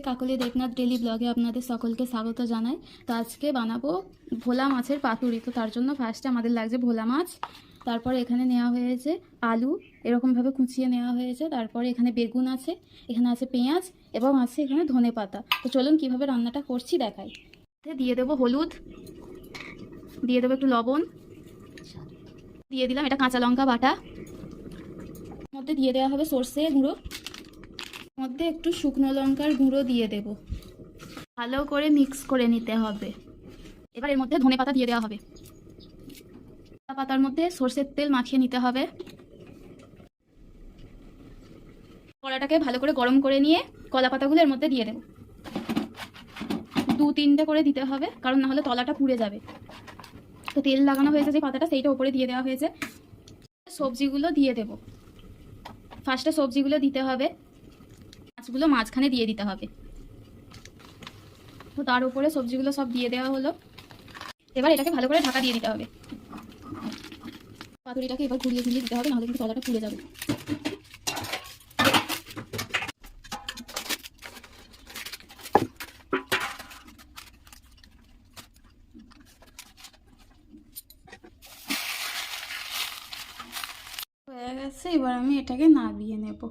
কাকলি Debnath daily ব্লগে আপনাদের সকলকে স্বাগত জানাই। তো আজকে বানাবো ভোলা মাছের পাতুরি। তো তার জন্য ফার্স্টে আমাদের লাগছে ভোলা মাছ, তারপরে এখানে নেওয়া হয়েছে আলু, এরকমভাবে কুচিয়ে নেওয়া হয়েছে। তারপরে এখানে বেগুন আছে, এখানে আছে পেঁয়াজ এবং আছে এখানে ধনে পাতা। তো চলুন কিভাবে রান্নাটা করছি দেখাই। দিয়ে দেবো হলুদ, দিয়ে দেবো একটু লবণ, দিয়ে দিলাম এটা কাঁচা লঙ্কা বাটা, মধ্যে দিয়ে দেওয়া হবে সর্ষে গুঁড়ো, মধ্যে একটু শুকনো লঙ্কার গুঁড়ো দিয়ে দেব। ভালো করে মিক্স করে নিতে হবে। এবার এর মধ্যে ধনে পাতা দিয়ে দেওয়া হবে। পাতার মধ্যে সর্ষের তেল মাখিয়ে নিতে হবে। কড়াটাকে ভালো করে গরম করে নিয়ে কলা পাতাগুলো এর মধ্যে দিয়ে দেব। 2-3টে করে দিতে হবে, কারণ না হলে তলাটা পুড়ে যাবে। তো তেল লাগানো হয়েছে যে পাতাটা, সেইটা উপরে দিয়ে দেওয়া হয়েছে। সবজিগুলো দিয়ে দেব। ফার্স্টে সবজিগুলো দিতে হবে, মাছগুলো মাঝখানে দিয়ে দিতে হবে। তো তার উপরে সবজিগুলো সব দিয়ে দেওয়া হলো। এবার এটাকে ভালো করে ঢাকা দিয়ে দিতে হবে। পাতুরিটাকে এবার ঘুরিয়ে ঘুরিয়ে দিতে হবে, নাহলে কিন্তু তলাটা পুড়ে যাবে। হয়ে গেছে, এবার আমি এটাকে নামিয়ে নেব।